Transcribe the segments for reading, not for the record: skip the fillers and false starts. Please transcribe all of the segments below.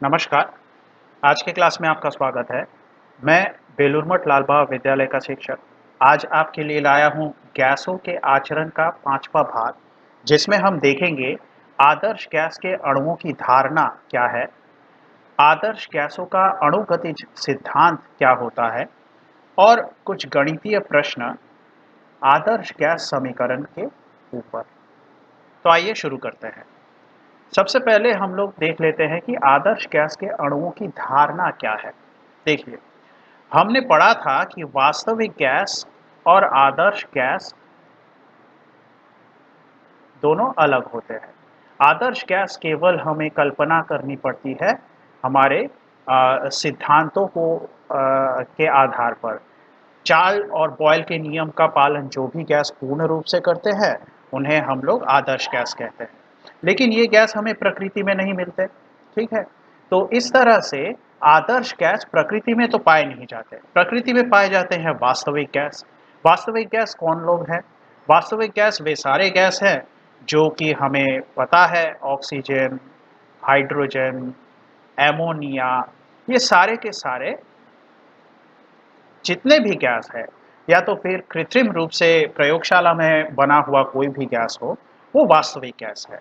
नमस्कार। आज के क्लास में आपका स्वागत है। मैं बेलूर मठ लाल बहादुर विद्यालय का शिक्षक आज आपके लिए लाया हूँ गैसों के आचरण का 5वां भाग, जिसमें हम देखेंगे आदर्श गैस के अणुओं की धारणा क्या है, आदर्श गैसों का अणुगतिज सिद्धांत क्या होता है और कुछ गणितीय प्रश्न आदर्श गैस समीकरण के ऊपर। तो आइए शुरू करते हैं। सबसे पहले हम लोग देख लेते हैं कि आदर्श गैस के अणुओं की धारणा क्या है। देखिए, हमने पढ़ा था कि वास्तविक गैस और आदर्श गैस दोनों अलग होते हैं। आदर्श गैस केवल हमें कल्पना करनी पड़ती है हमारे सिद्धांतों को के आधार पर। चार्ल और बॉयल के नियम का पालन जो भी गैस पूर्ण रूप से करते हैं उन्हें हम लोग आदर्श गैस कहते हैं, लेकिन ये गैस हमें प्रकृति में नहीं मिलते। ठीक है, तो इस तरह से आदर्श गैस प्रकृति में तो पाए नहीं जाते। प्रकृति में पाए जाते हैं वास्तविक गैस। वास्तविक गैस कौन लोग हैं? वास्तविक गैस वे सारे गैस हैं जो कि हमें पता है, ऑक्सीजन, हाइड्रोजन, एमोनिया, ये सारे के सारे जितने भी गैस है, या तो फिर कृत्रिम रूप से प्रयोगशाला में बना हुआ कोई भी गैस हो, वो वास्तविक गैस है।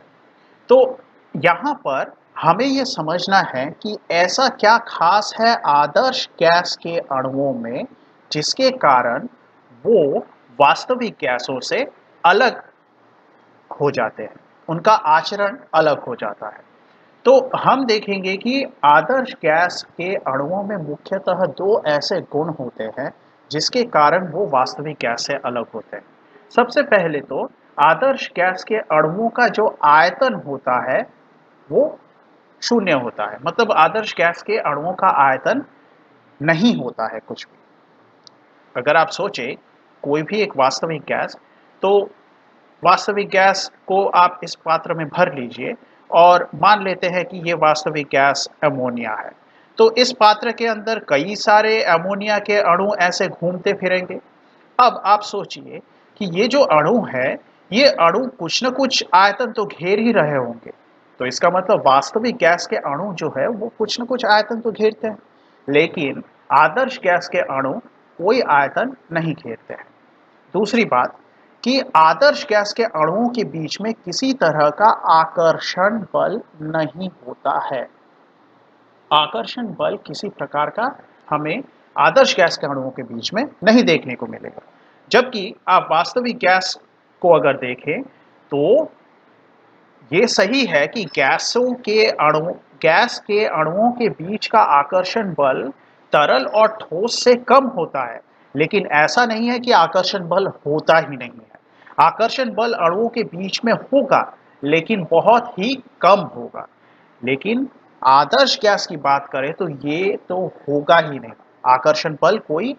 तो यहाँ पर हमें ये समझना है कि ऐसा क्या खास है आदर्श गैस के अणुओं में जिसके कारण वो वास्तविक गैसों से अलग हो जाते हैं, उनका आचरण अलग हो जाता है। तो हम देखेंगे कि आदर्श गैस के अणुओं में मुख्यतः दो ऐसे गुण होते हैं जिसके कारण वो वास्तविक गैस से अलग होते हैं। सबसे पहले तो आदर्श गैस के अणुओं का जो आयतन होता है वो शून्य होता है। मतलब आदर्श गैस के अणुओं का आयतन नहीं होता है कुछ भी। अगर आप सोचें कोई भी एक वास्तविक गैस, तो वास्तविक गैस को आप इस पात्र में भर लीजिए और मान लेते हैं कि ये वास्तविक गैस अमोनिया है। तो इस पात्र के अंदर कई सारे अमोनिया के अणु ऐसे घूमते फिरेंगे। अब आप सोचिए कि ये जो अणु है, ये अणु कुछ न कुछ आयतन तो घेर ही रहे होंगे। तो इसका मतलब वास्तविक गैस के अणु जो है वो कुछ न कुछ आयतन तो घेरते हैं, लेकिन आदर्श गैस के अणु कोई आयतन नहीं घेरते हैं। दूसरी बात कि आदर्श गैस के अणुओं के बीच में किसी तरह का आकर्षण बल नहीं होता है। आकर्षण बल किसी प्रकार का हमें आदर्श गैस के अणुओं के बीच में नहीं देखने को मिलेगा। जबकि आप वास्तविक गैस को अगर देखें तो ये सही है कि गैस के अणुओं के बीच का आकर्षण बल तरल और ठोस से कम होता है, लेकिन ऐसा नहीं है कि आकर्षण बल होता ही नहीं है। आकर्षण बल अणुओं के बीच में होगा, लेकिन बहुत ही कम होगा। लेकिन आदर्श गैस की बात करें तो ये तो होगा ही नहीं, आकर्षण बल कोई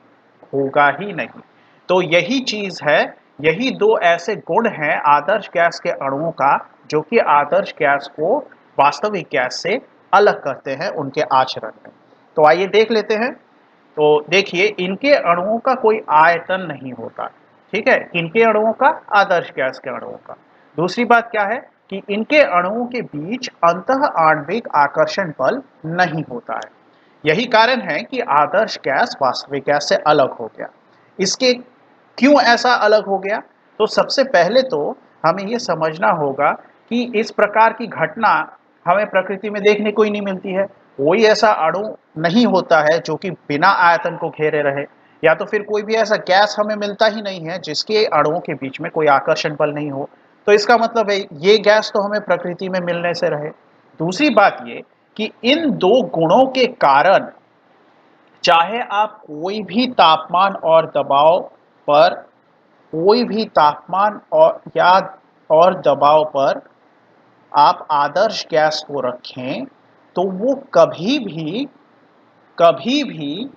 होगा ही नहीं। तो यही चीज है, यही दो ऐसे गुण हैं आदर्श गैस के अणुओं का जो कि आदर्श गैस को वास्तविक गैस से अलग करते हैं उनके आचरण में। तो आइए देख लेते हैं। तो देखिए, इनके अणुओं का कोई आयतन नहीं होता। ठीक है, इनके अणुओं का, आदर्श गैस के अणुओं का। दूसरी बात क्या है कि इनके अणुओं के बीच अंतः आणविक आकर्षण बल नहीं होता है। यही कारण है कि आदर्श गैस वास्तविक गैस से अलग हो गया। इसके क्यों ऐसा अलग हो गया? तो सबसे पहले तो हमें यह समझना होगा कि इस प्रकार की घटना हमें प्रकृति में देखने को ही नहीं मिलती है। कोई ऐसा अणु नहीं होता है जो कि बिना आयतन को घेरे रहे, या तो फिर कोई भी ऐसा गैस हमें मिलता ही नहीं है जिसके अणुओं के बीच में कोई आकर्षण बल नहीं हो। तो इसका मतलब है ये गैस तो हमें प्रकृति में मिलने से रहे। दूसरी बात ये कि इन दो गुणों के कारण चाहे आप कोई भी तापमान और दबाव पर, कोई भी तापमान और दबाव पर आप आदर्श गैस को रखें तो वो कभी भी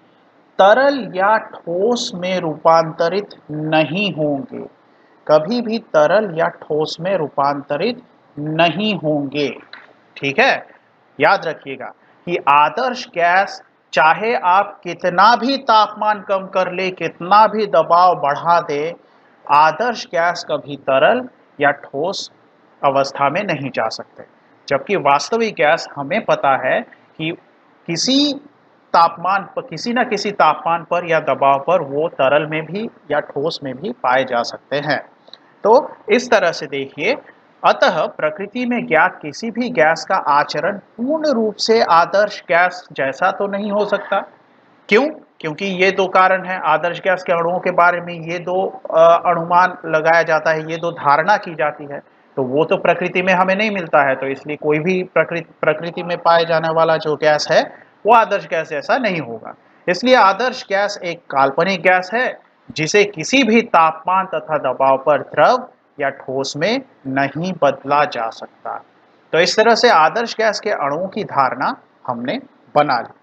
तरल या ठोस में रूपांतरित नहीं होंगे। कभी भी तरल या ठोस में रूपांतरित नहीं होंगे। ठीक है, याद रखिएगा कि आदर्श गैस चाहे आप कितना भी तापमान कम कर ले, कितना भी दबाव बढ़ा दे, आदर्श गैस कभी तरल या ठोस अवस्था में नहीं जा सकते। जबकि वास्तविक गैस हमें पता है कि किसी तापमान पर, किसी न किसी तापमान पर या दबाव पर वो तरल में भी या ठोस में भी पाए जा सकते हैं। तो इस तरह से देखिए, अतः प्रकृति में ज्ञात किसी भी गैस का आचरण पूर्ण रूप से आदर्श गैस जैसा तो नहीं हो सकता। क्यों? क्योंकि ये दो कारण हैं। आदर्श गैस के अणुओं के बारे में ये दो अनुमान लगाया जाता है, ये दो धारणा की जाती है। तो वो तो प्रकृति में हमें नहीं मिलता है, तो इसलिए कोई भी प्रकृति में पाए जाने वाला जो गैस है वो आदर्श गैस जैसा नहीं होगा। इसलिए आदर्श गैस एक काल्पनिक गैस है जिसे किसी भी तापमान तथा दबाव पर द्रव या ठोस में नहीं बदला जा सकता। तो इस तरह से आदर्श गैस के अणुओं की धारणा हमने बना ली।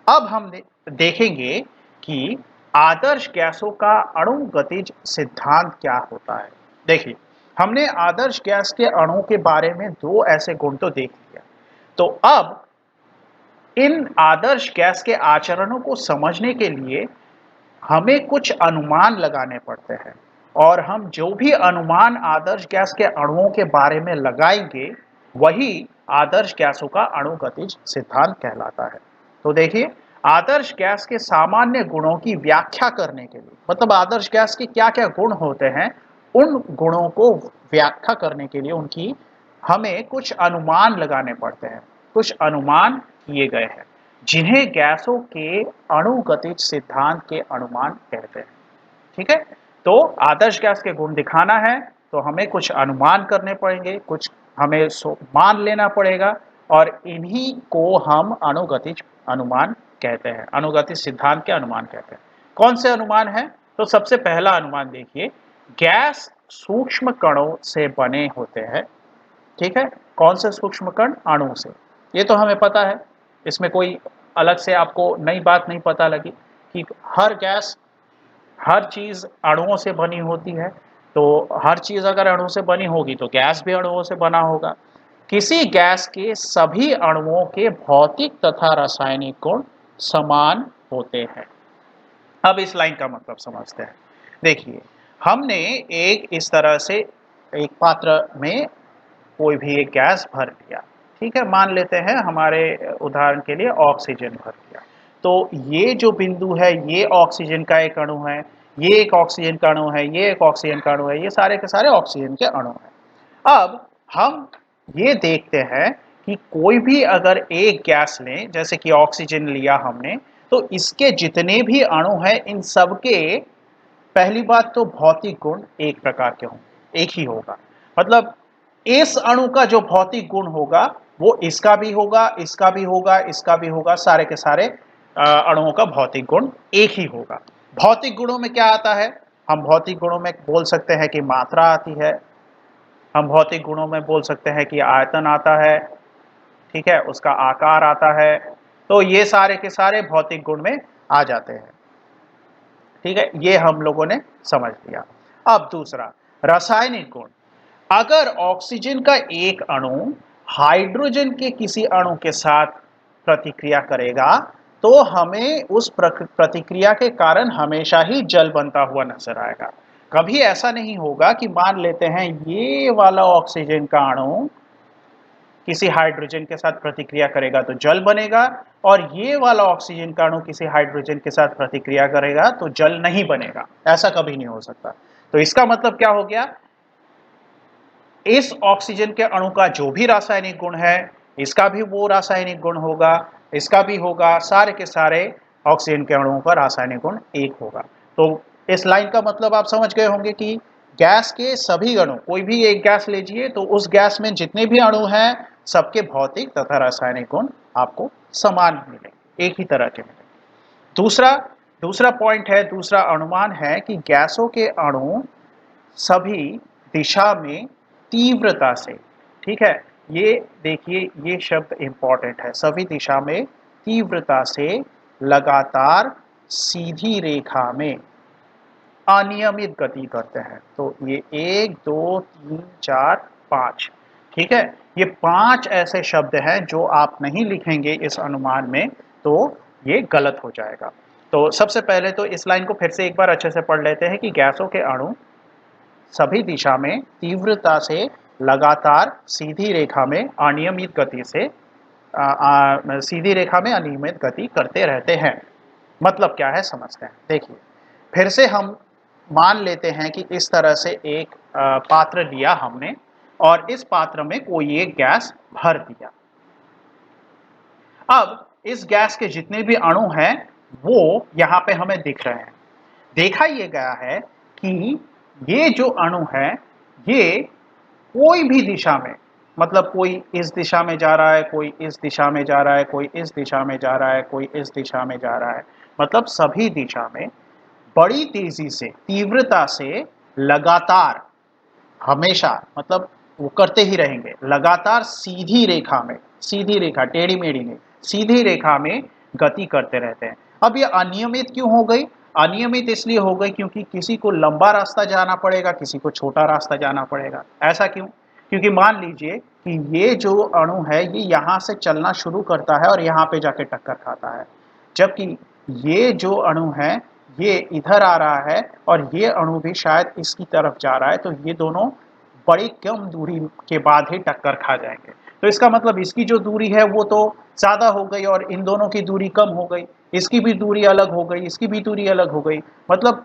अब हम देखेंगे कि आदर्श गैसों का अणुगतिज सिद्धांत क्या होता है। देखिए, हमने आदर्श गैस के अणु के बारे में दो ऐसे गुण तो देख लिया। तो अब इन आदर्श गैस के आचरणों को समझने के लिए हमें कुछ अनुमान लगाने पड़ते हैं, और हम जो भी अनुमान आदर्श गैस के अणुओं के बारे में लगाएंगे वही आदर्श गैसों का अणुगतिज सिद्धांत कहलाता है। तो देखिए, आदर्श गैस के सामान्य गुणों की व्याख्या करने के लिए, मतलब आदर्श गैस के क्या क्या गुण होते हैं, उन गुणों को व्याख्या करने के लिए उनकी हमें कुछ अनुमान लगाने पड़ते हैं। कुछ अनुमान किए गए हैं जिन्हें गैसों के अणुगतिज सिद्धांत के अनुमान कहते हैं। ठीक है, तो आदर्श गैस के गुण दिखाना है तो हमें कुछ अनुमान करने पड़ेंगे, कुछ हमें मान लेना पड़ेगा, और इन्हीं को हम अणुगतिज अनुमान कहते हैं, अणुगतिज सिद्धांत के अनुमान कहते हैं। कौन से अनुमान है? तो सबसे पहला अनुमान देखिए, गैस सूक्ष्म कणों से बने होते हैं। ठीक है, कौन से सूक्ष्म कण? अणु से। ये तो हमें पता है, इसमें कोई अलग से आपको नई बात नहीं पता लगी कि हर गैस, हर चीज अणुओं से बनी होती है। तो हर चीज अगर अणु से बनी होगी तो गैस भी अणुओं से बना होगा। किसी गैस के सभी अणुओं के भौतिक तथा रासायनिक गुण समान होते हैं। अब इस लाइन का मतलब समझते हैं। देखिए, हमने एक इस तरह से एक पात्र में कोई भी एक गैस भर लिया। ठीक है, मान लेते हैं हमारे उदाहरण के लिए ऑक्सीजन भर लिया। तो ये जो बिंदु है ये ऑक्सीजन का एक अणु है, ये एक ऑक्सीजन का अणु है, ये एक ऑक्सीजन का अणु है, ये सारे के सारे ऑक्सीजन के अणु हैं। अब हम ये देखते हैं कि कोई भी अगर एक गैस लें, जैसे कि ऑक्सीजन लिया हमने, तो इसके जितने भी अणु हैं इन सबके, पहली बात तो भौतिक गुण एक प्रकार के होंगे, एक ही होगा। मतलब इस अणु का जो भौतिक गुण होगा वो इसका भी होगा, इसका भी होगा, इसका भी होगा, सारे के सारे अणुओं का भौतिक गुण एक ही होगा। भौतिक गुणों में क्या आता है? हम भौतिक गुणों में बोल सकते हैं कि मात्रा आती है, हम भौतिक गुणों में बोल सकते हैं कि आयतन आता है, ठीक है, उसका आकार आता है। तो ये सारे के सारे भौतिक गुण में आ जाते हैं। ठीक है, ये हम लोगों ने समझ लिया। अब दूसरा, रासायनिक गुण। अगर ऑक्सीजन का एक अणु हाइड्रोजन के किसी अणु के साथ प्रतिक्रिया करेगा तो हमें उस प्रतिक्रिया के कारण हमेशा ही जल बनता हुआ नजर आएगा। कभी ऐसा नहीं होगा कि मान लेते हैं ये वाला ऑक्सीजन का अणु किसी हाइड्रोजन के साथ प्रतिक्रिया करेगा तो जल बनेगा, और ये वाला ऑक्सीजन का अणु किसी हाइड्रोजन के साथ प्रतिक्रिया करेगा तो जल नहीं बनेगा। ऐसा कभी नहीं हो सकता। तो इसका मतलब क्या हो गया? इस ऑक्सीजन के अणु का जो भी रासायनिक गुण है इसका भी वो रासायनिक गुण होगा, इसका भी होगा, सारे के सारे ऑक्सीजन के अणुओं का रासायनिक गुण एक होगा। तो इस लाइन का मतलब आप समझ गए होंगे कि गैस के सभी अणु, कोई भी एक गैस लीजिए तो उस गैस में जितने भी अणु हैं सबके भौतिक तथा रासायनिक गुण आपको समान मिलेंगे, एक ही तरह के मिलेंगे। दूसरा दूसरा पॉइंट है, दूसरा अनुमान है कि गैसों के अणु सभी दिशा में तीव्रता से, ठीक है, ये देखिए ये शब्द इंपॉर्टेंट है, सभी दिशा में तीव्रता से लगातार सीधी रेखा में अनियमित गति करते हैं। तो ये 1 2 3 4 5, ठीक है, ये 5 ऐसे शब्द हैं जो आप नहीं लिखेंगे इस अनुमान में तो ये गलत हो जाएगा। तो सबसे पहले तो इस लाइन को फिर से एक बार अच्छे से पढ़ लेते हैं कि गैसों के अणु सभी दिशा में तीव्रता से लगातार सीधी रेखा में अनियमित गति से सीधी रेखा में अनियमित गति करते रहते हैं। मतलब क्या है समझते हैं। देखिए, फिर से हम मान लेते हैं कि इस तरह से एक पात्र लिया हमने और इस पात्र में कोई एक गैस भर दिया। अब इस गैस के जितने भी अणु हैं वो यहाँ पे हमें दिख रहे हैं। देखा ये गया है कि ये जो अणु हैं ये कोई भी दिशा में, मतलब कोई इस दिशा में जा रहा है, कोई इस दिशा में जा रहा है, कोई इस दिशा में जा रहा है, कोई इस दिशा में जा रहा है, मतलब सभी दिशा में बड़ी तेजी से, तीव्रता से, लगातार, हमेशा, मतलब वो करते ही रहेंगे, लगातार सीधी रेखा में, सीधी रेखा, टेढ़ी मेढ़ी नहीं, सीधी रेखा में गति करते रहते हैं। अब ये अनियमित क्यों हो गई? अनियमित इसलिए हो गई क्योंकि किसी को लंबा रास्ता जाना पड़ेगा, किसी को छोटा रास्ता जाना पड़ेगा। ऐसा क्यों? क्योंकि मान लीजिए कि ये जो अणु है ये यहाँ से चलना शुरू करता है और यहाँ पे जाके टक्कर खाता है, जबकि ये जो अणु है ये इधर आ रहा है और ये अणु भी शायद इसकी तरफ जा रहा है, तो ये दोनों बड़ी कम दूरी के बाद ही टक्कर खा जाएंगे। तो इसका मतलब इसकी जो दूरी है वो तो ज़्यादा हो गई और इन दोनों की दूरी कम हो गई, इसकी भी दूरी अलग हो गई, इसकी भी दूरी अलग हो गई। मतलब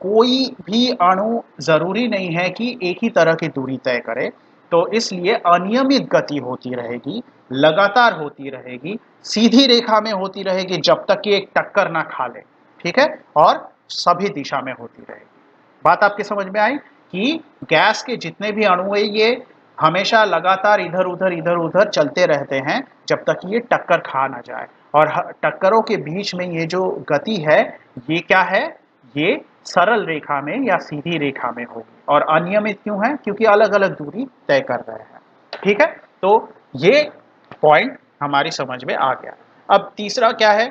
कोई भी अणु ज़रूरी नहीं है कि एक ही तरह की दूरी तय करे, तो इसलिए अनियमित गति होती रहेगी, लगातार होती रहेगी, सीधी रेखा में होती रहेगी जब तक कि एक टक्कर ना खा ले, ठीक है? और सभी दिशा में होती रहेगी। बात आपके समझ में आई कि गैस के जितने भी अणु हैं ये हमेशा लगातार इधर उधर चलते रहते हैं जब तक ये टक्कर खा ना जाए। और टक्करों के बीच में ये जो गति है ये क्या है? ये सरल रेखा में या सीधी रेखा में होगी। और अनियमित क्यों है? क्योंकि अलग अलग दूरी तय कर रहे हैं। ठीक है, तो ये पॉइंट हमारी समझ में आ गया। अब तीसरा क्या है?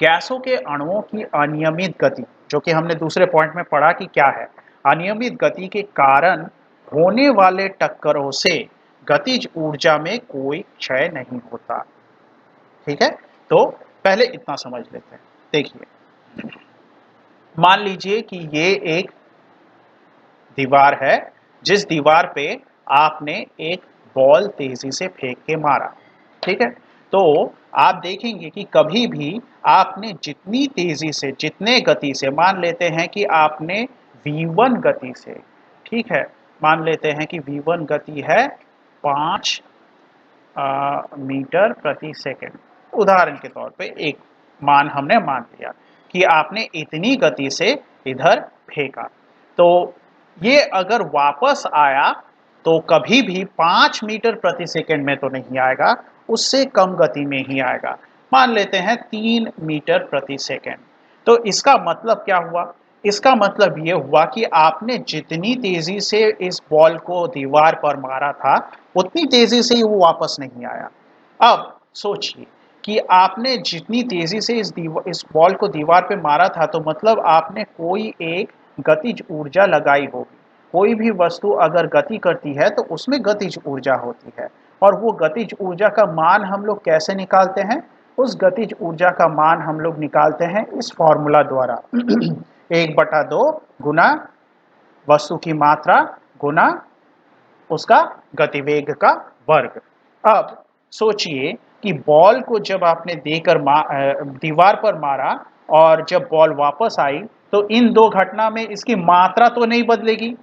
गैसों के अणुओं की अनियमित गति, जो कि हमने दूसरे पॉइंट में पढ़ा कि क्या है। अनियमित गति के कारण होने वाले टक्करों से गतिज ऊर्जा में कोई क्षय नहीं होता। ठीक है, तो पहले इतना समझ लेते हैं। देखिए, मान लीजिए कि ये एक दीवार है, जिस दीवार पे आपने एक बॉल तेजी से फेंक के मारा। ठीक है, तो आप देखेंगे कि कभी भी आपने जितनी तेजी से, जितने गति से, मान लेते हैं कि आपने v1 गति से, ठीक है, मान लेते हैं कि v1 गति है 5 मीटर प्रति सेकंड, उदाहरण के तौर पे एक मान हमने मान लिया कि आपने इतनी गति से इधर फेंका, तो ये अगर वापस आया तो कभी भी 5 मीटर प्रति सेकंड में तो नहीं आएगा, उससे कम गति में ही आएगा। मान लेते हैं 3 मीटर प्रति सेकंड। तो इसका मतलब क्या हुआ? इसका मतलब ये हुआ कि आपने जितनी तेजी से इस बॉल को दीवार पर मारा था उतनी तेजी से ही वो वापस नहीं आया। अब सोचिए कि आपने जितनी तेजी से इस बॉल को दीवार पे मारा था, तो मतलब आपने कोई एक गतिज ऊर्जा लगाई होगी। कोई भी वस्तु अगर गति करती है तो उसमें गतिज ऊर्जा होती है, और वो गतिज ऊर्जा का मान हम लोग कैसे निकालते हैं? उस गतिज ऊर्जा का मान हम लोग निकालते हैं इस फॉर्मूला द्वारा 1/2 गुना वस्तु की मात्रा गुना उसका गतिवेग का वर्ग। अब सोचिए कि बॉल को जब आपने देकर दीवार पर मारा और जब बॉल वापस आई, तो इन दो घटना में इसकी मात्रा तो नहीं बदलेगी,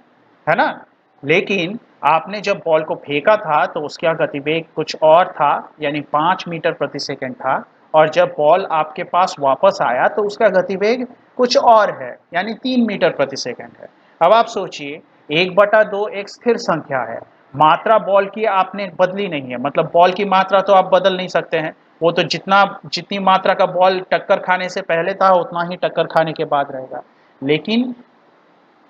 है ना? लेकिन आपने जब बॉल को फेंका था तो उसका गतिवेग कुछ और था, यानी 5 मीटर प्रति सेकंड था, और जब बॉल आपके पास वापस आया तो उसका गतिवेग कुछ और है, यानी 3 मीटर प्रति सेकंड है। अब आप सोचिए, 1/2 एक स्थिर संख्या है, मात्रा बॉल की आपने बदली नहीं है, मतलब बॉल की मात्रा तो आप बदल नहीं सकते हैं, वो तो जितनी मात्रा का बॉल टक्कर खाने से पहले था उतना ही टक्कर खाने के बाद रहेगा। लेकिन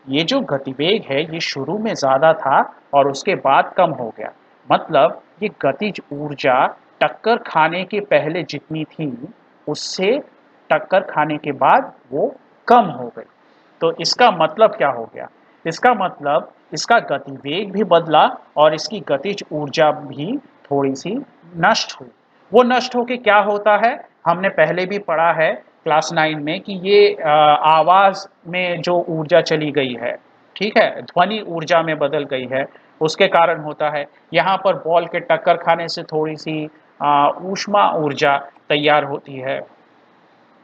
ये जो गतिवेग है ये शुरू में ज़्यादा था और उसके बाद कम हो गया, मतलब ये गतिज ऊर्जा टक्कर खाने के पहले जितनी थी उससे टक्कर खाने के बाद वो कम हो गई। तो इसका मतलब क्या हो गया? इसका मतलब इसका गतिवेग भी बदला और इसकी गतिज ऊर्जा भी थोड़ी सी नष्ट हुई। वो नष्ट होके क्या होता है? हमने पहले भी पढ़ा है क्लास 9 में कि ये आवाज़ में जो ऊर्जा चली गई है, ठीक है, ध्वनि ऊर्जा में बदल गई है, उसके कारण होता है। यहाँ पर बॉल के टक्कर खाने से थोड़ी सी ऊष्मा ऊर्जा तैयार होती है,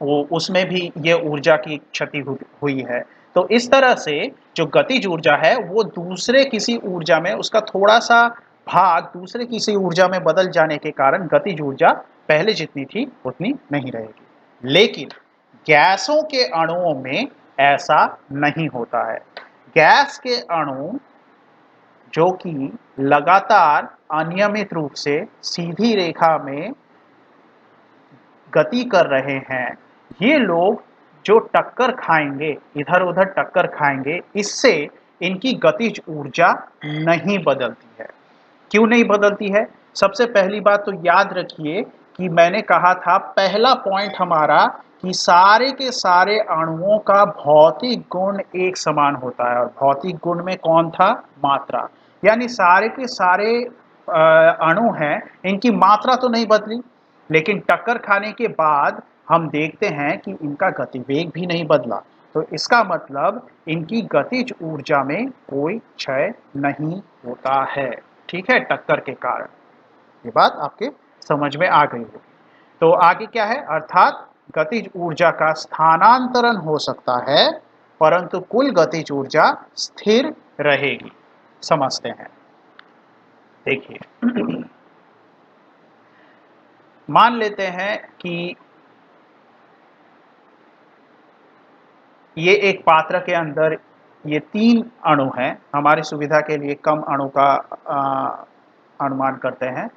वो उसमें भी ये ऊर्जा की क्षति हुई है। तो इस तरह से जो गतिज ऊर्जा है वो दूसरे किसी ऊर्जा में उसका थोड़ा सा भाग दूसरे किसी ऊर्जा में बदल जाने के कारण गतिज ऊर्जा पहले जितनी थी उतनी नहीं रहेगी। लेकिन गैसों के अणुओं में ऐसा नहीं होता है। गैस के अणु जो कि लगातार अनियमित रूप से सीधी रेखा में गति कर रहे हैं, ये लोग जो टक्कर खाएंगे, इधर उधर टक्कर खाएंगे, इससे इनकी गतिज ऊर्जा नहीं बदलती है। क्यों नहीं बदलती है? सबसे पहली बात तो याद रखिए कि मैंने कहा था पहला पॉइंट हमारा कि सारे के सारे अणुओं का भौतिक गुण एक समान होता है, और भौतिक गुण में कौन था? मात्रा। यानी सारे के सारे अणु हैं, इनकी मात्रा तो नहीं बदली, लेकिन टक्कर खाने के बाद हम देखते हैं कि इनका गतिवेग भी नहीं बदला। तो इसका मतलब इनकी गतिज ऊर्जा में कोई क्षय नहीं होता है। ठीक है, टक्कर के कारण। ये बात आपके समझ में आ गई होगी। तो आगे क्या है? अर्थात गतिज ऊर्जा का स्थानांतरण हो सकता है, परंतु कुल गतिज ऊर्जा स्थिर रहेगी। समझते हैं। देखिए, मान लेते हैं कि ये एक पात्र के अंदर ये 3 अणु हैं। हमारी सुविधा के लिए कम अणु का अनुमान करते हैं,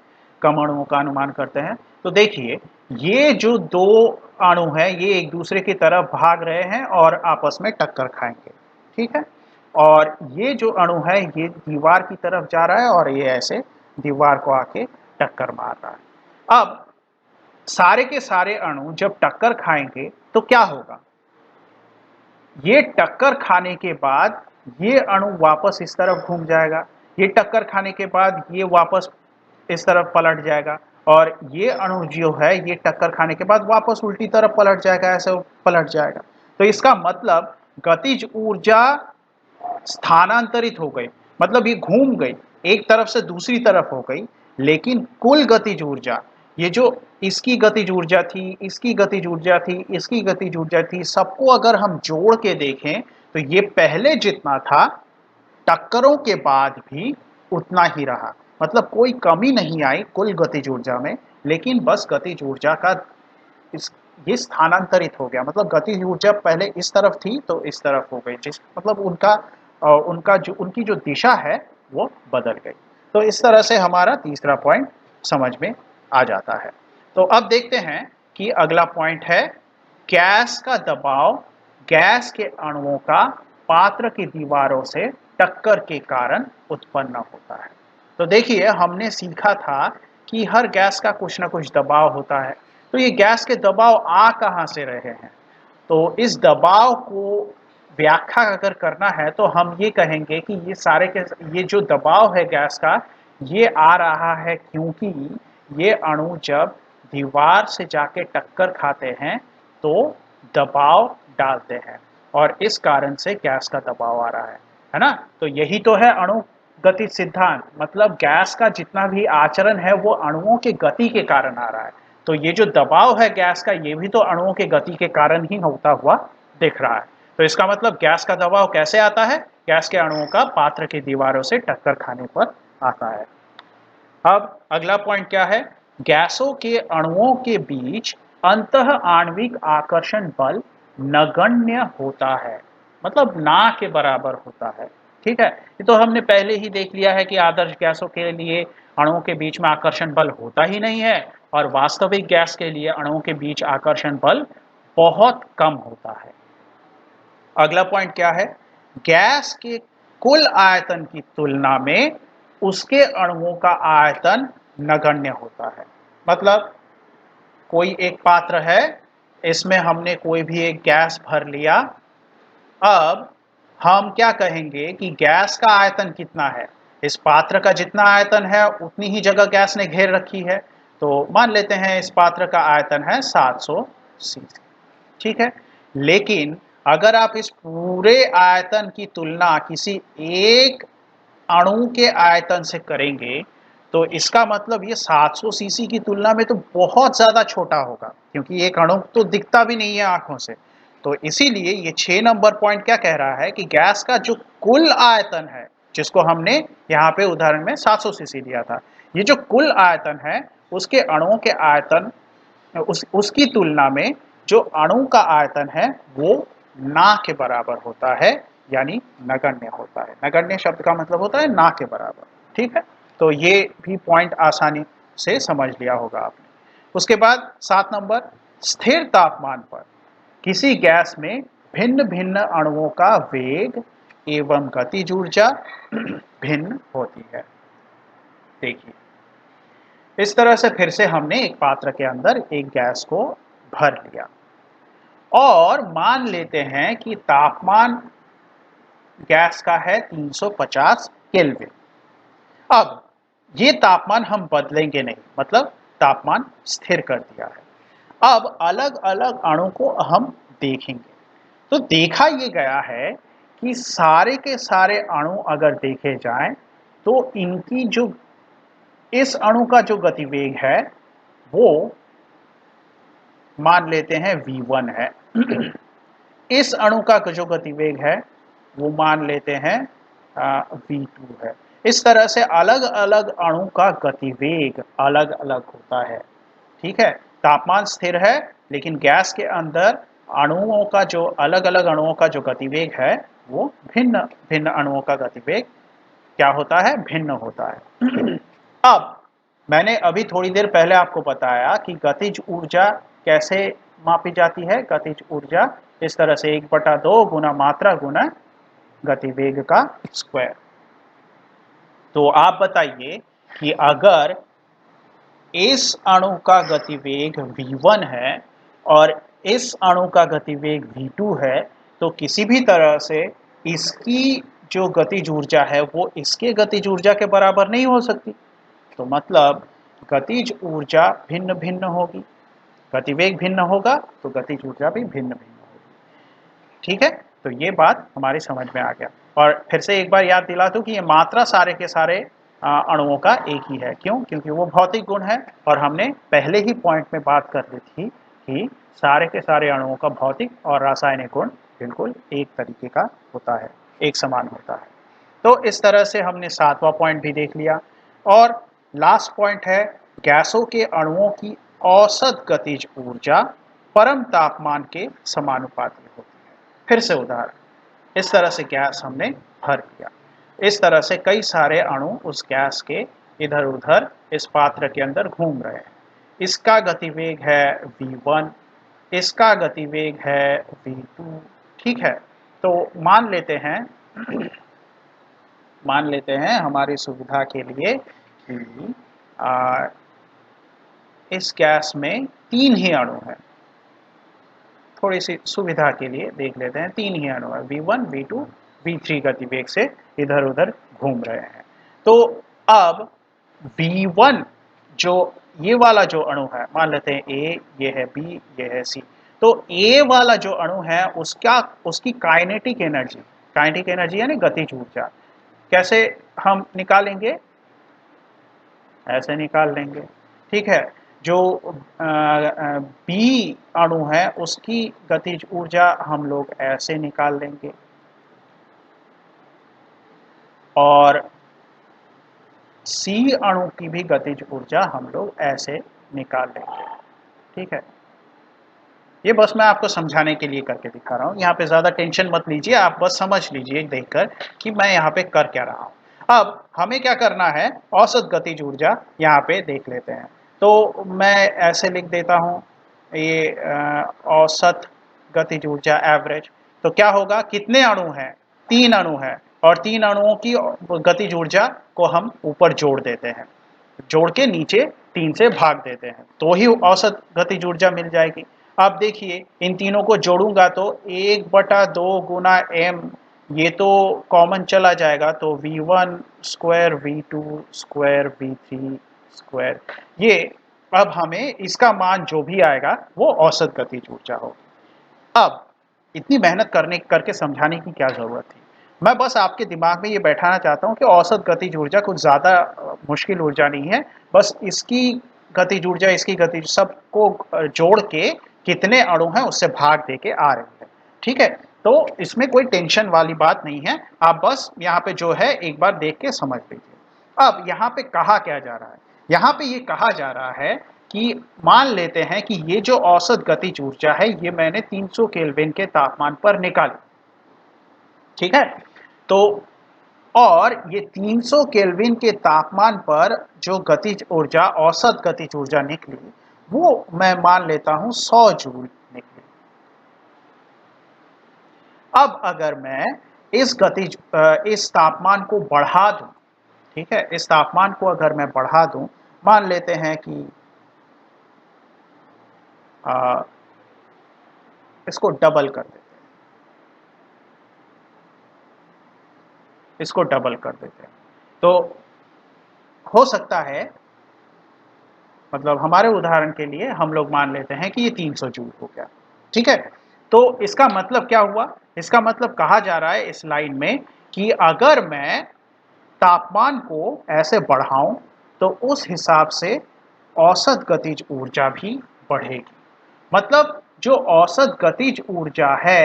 कम अणुओं का अनुमान करते हैं। तो देखिए, ये जो 2 अणु हैं, ये एक दूसरे की तरफ भाग रहे हैं और आपस में टक्कर खाएंगे। ठीक है, और ये जो अणु है ये दीवार की तरफ जा रहा है और ये ऐसे दीवार को आके टक्कर मार रहा है। अब सारे के सारे अणु जब टक्कर खाएंगे तो क्या होगा? ये टक्कर खाने के बाद ये अणु वापस इस तरफ घूम जाएगा, ये टक्कर खाने के बाद ये वापस इस तरफ पलट जाएगा, और ये अणु जो है ये टक्कर खाने के बाद वापस उल्टी तरफ पलट जाएगा, ऐसे पलट जाएगा। तो इसका मतलब गतिज ऊर्जा स्थानांतरित हो गई, मतलब ये घूम गई, एक तरफ से दूसरी तरफ हो गई, लेकिन कुल गतिज ऊर्जा, ये जो इसकी गतिज ऊर्जा थी, इसकी गतिज ऊर्जा थी, इसकी गतिज ऊर्जा थी, सबको अगर हम जोड़ के देखें तो ये पहले जितना था टक्करों के बाद भी उतना ही रहा। मतलब कोई कमी नहीं आई कुल गतिज ऊर्जा में, लेकिन बस गतिज ऊर्जा का इस ये स्थानांतरित हो गया। मतलब गतिज ऊर्जा पहले इस तरफ थी तो इस तरफ हो गई, जिस मतलब उनकी जो दिशा है वो बदल गई। तो इस तरह से हमारा तीसरा पॉइंट समझ में आ जाता है। तो अब देखते हैं कि अगला पॉइंट है गैस का दबाव गैस के अणुओं का पात्र की दीवारों से टक्कर के कारण उत्पन्न होता है। तो देखिए, हमने सीखा था कि हर गैस का कुछ ना कुछ दबाव होता है। तो ये गैस के दबाव आ कहाँ से रहे हैं? तो इस दबाव को व्याख्या अगर करना है तो हम ये कहेंगे कि ये सारे के ये जो दबाव है गैस का, ये आ रहा है क्योंकि ये अणु जब दीवार से जाके टक्कर खाते हैं तो दबाव डालते हैं, और इस कारण से गैस का दबाव आ रहा है ना? तो यही तो है अणु गति सिद्धांत। मतलब गैस का जितना भी आचरण है वो अणुओं के गति के कारण आ रहा है। तो ये जो दबाव है गैस का, ये भी तो अणुओं के गति के कारण ही होता हुआ दिख रहा है। तो इसका मतलब गैस का दबाव कैसे आता है? गैस के अणुओं का पात्र की दीवारों से टक्कर खाने पर आता है। अब अगला पॉइंट क्या है? गैसों के अणुओं के बीच अंतः आणविक आकर्षण बल नगण्य होता है, मतलब ना के बराबर होता है। ठीक है, ये तो हमने पहले ही देख लिया है कि आदर्श गैसों के लिए अणुओं के बीच में आकर्षण बल होता ही नहीं है, और वास्तविक गैस के लिए अणुओं के बीच आकर्षण बल बहुत कम होता है। अगला पॉइंट क्या है? गैस के कुल आयतन की तुलना में उसके अणुओं का आयतन नगण्य होता है। मतलब कोई एक पात्र है, इसमें हमने कोई भी एक गैस भर लिया। अब हम क्या कहेंगे कि गैस का आयतन कितना है? इस पात्र का जितना आयतन है उतनी ही जगह गैस ने घेर रखी है। तो मान लेते हैं इस पात्र का आयतन है 700 सीसी। ठीक है, लेकिन अगर आप इस पूरे आयतन की तुलना किसी एक अणु के आयतन से करेंगे तो इसका मतलब ये 700 सीसी की तुलना में तो बहुत ज़्यादा छोटा होगा, क्योंकि एक अणु तो दिखता भी नहीं है आंखों से। तो इसीलिए ये 6 नंबर पॉइंट क्या कह रहा है कि गैस का जो कुल आयतन है, जिसको हमने यहाँ पे उदाहरण में 700 सीसी दिया था, ये जो कुल आयतन है उसके अणुओं के आयतन उसकी तुलना में जो अणु का आयतन है वो ना के बराबर होता है, यानी नगण्य होता है। नगण्य शब्द का मतलब होता है ना के बराबर। ठीक है, तो ये भी पॉइंट आसानी से समझ लिया होगा आपने। उसके बाद 7 नंबर, स्थिर तापमान पर किसी गैस में भिन्न भिन्न अणुओं का वेग एवं गतिज ऊर्जा भिन्न होती है। देखिए, इस तरह से फिर से हमने एक पात्र के अंदर एक गैस को भर लिया और मान लेते हैं कि तापमान गैस का है 350 केल्विन। अब ये तापमान हम बदलेंगे नहीं, मतलब तापमान स्थिर कर दिया है। अब अलग अलग अणु को हम देखेंगे तो देखा ये गया है कि सारे के सारे अणु अगर देखे जाएं तो इनकी जो इस अणु का जो गतिवेग है वो मान लेते हैं v1 है। इस अणु का जो गतिवेग है वो मान लेते हैं v2 है। इस तरह से अलग अलग अणु का गतिवेग अलग अलग होता है। ठीक है, तापमान स्थिर है लेकिन गैस के अंदर अणुओं का जो अलग अलग अणुओं का जो गतिवेग है वो भिन्न भिन्न अणुओं का गतिवेग क्या होता है, भिन्न होता है। अब मैंने अभी थोड़ी देर पहले आपको बताया कि गतिज ऊर्जा कैसे मापी जाती है। गतिज ऊर्जा इस तरह से 1/2 गुना मात्रा गुना गतिवेग का स्क्वायर। तो आप बताइए कि अगर इस अणु का गतिवेग v1 है और इस अणु का गतिवेग v2 है तो किसी भी तरह से इसकी जो गतिज ऊर्जा है वो इसके गतिज ऊर्जा के बराबर नहीं हो सकती। तो मतलब गतिज ऊर्जा भिन्न भिन्न होगी, गतिवेग भिन्न होगा तो गतिज ऊर्जा भी भिन्न भिन्न होगी। ठीक है, तो ये बात हमारी समझ में आ गया। और फिर से एक बार याद दिला दूं कि ये मात्रा सारे के सारे अणुओं का एक ही है। क्यों? क्योंकि वो भौतिक गुण है और हमने पहले ही पॉइंट में बात कर ली थी कि सारे के सारे अणुओं का भौतिक और रासायनिक गुण बिल्कुल एक तरीके का होता है, एक समान होता है। तो इस तरह से हमने 7वां पॉइंट भी देख लिया। और लास्ट पॉइंट है, गैसों के अणुओं की औसत गतिज ऊर्जा परम तापमान के समानुपाती होती है। फिर से उदाहरण, इस तरह से गैस हमने भर लिया, इस तरह से कई सारे अणु उस गैस के इधर उधर इस पात्र के अंदर घूम रहे हैं। इसका गतिवेग है v1, इसका गतिवेग है v2। ठीक है, तो मान लेते हैं हमारी सुविधा के लिए कि इस गैस में 3 ही अणु हैं। थोड़ी सी सुविधा के लिए देख लेते हैं, 3 ही अणु है, v1 v2 v3 गतिवेग से इधर उधर घूम रहे हैं। तो अब v1 जो ये वाला जो अणु है, मान लेते हैं a, ये है b, ये है c। तो a वाला जो अणु है उसकी काइनेटिक एनर्जी यानी गतिज ऊर्जा कैसे हम निकालेंगे, ऐसे निकाल लेंगे। ठीक है, जो बी अणु है उसकी गतिज ऊर्जा हम लोग ऐसे निकाल लेंगे और सी अणु की भी गतिज ऊर्जा हम लोग ऐसे निकाल लेंगे। ठीक है, ये बस मैं आपको समझाने के लिए करके दिखा रहा हूँ। यहाँ पे ज़्यादा टेंशन मत लीजिए, आप बस समझ लीजिए देखकर कि मैं यहाँ पे कर क्या रहा हूँ। अब हमें क्या करना है, औसत गतिज ऊर्जा यहाँ पे देख लेते हैं। तो मैं ऐसे लिख देता हूँ, ये औसत गतिज ऊर्जा एवरेज। तो क्या होगा, कितने अणु हैं, 3 अणु हैं और 3 अणुओं की गतिज ऊर्जा को हम ऊपर जोड़ देते हैं, जोड़ के नीचे 3 से भाग देते हैं तो ही औसत गतिज ऊर्जा मिल जाएगी। अब देखिए, इन तीनों को जोड़ूंगा तो 1/2 गुना m, ये तो कॉमन चला जाएगा, तो v1 square v2 square v3 square. ये अब हमें इसका मान जो भी आएगा वो औसत गतिज ऊर्जा होगी। अब इतनी मेहनत करके समझाने की क्या जरूरत थी। मैं बस आपके दिमाग में ये बैठाना चाहता हूँ कि औसत गतिज ऊर्जा कुछ ज़्यादा मुश्किल ऊर्जा नहीं है। बस इसकी गतिज ऊर्जा, इसकी गतिज सबको जोड़ के कितने अणु हैं उससे भाग दे के आ रही है। ठीक है? तो इसमें कोई टेंशन वाली बात नहीं है। आप बस यहाँ पे जो है एक बार देख के समझ लीजिए। अब यहाँ पे कहा क्या जा रहा है? यहाँ पे ये कहा जा रहा है कि मान लेते हैं कि ये जो औसत गतिज ऊर्जा है ये मैंने 300 केल्विन के तापमान पर निकाली। ठीक है? तो और ये 300 केल्विन के तापमान पर जो गतिज ऊर्जा, औसत गतिज ऊर्जा निकली, वो मैं मान लेता हूं 100 जूल निकली। अब अगर मैं इस तापमान को बढ़ा दूं, ठीक है, इस तापमान को अगर मैं बढ़ा दूं, मान लेते हैं कि आ, इसको डबल कर देते हैं, इसको डबल कर देते हैं, तो हो सकता है, मतलब हमारे उदाहरण के लिए हम लोग मान लेते हैं कि ये 300 जूल हो गया। ठीक है? तो इसका मतलब क्या हुआ? इसका मतलब कहा जा रहा है इस लाइन में कि अगर मैं तापमान को ऐसे बढ़ाऊं तो उस हिसाब से औसत गतिज ऊर्जा भी बढ़ेगी। मतलब जो औसत गतिज ऊर्जा है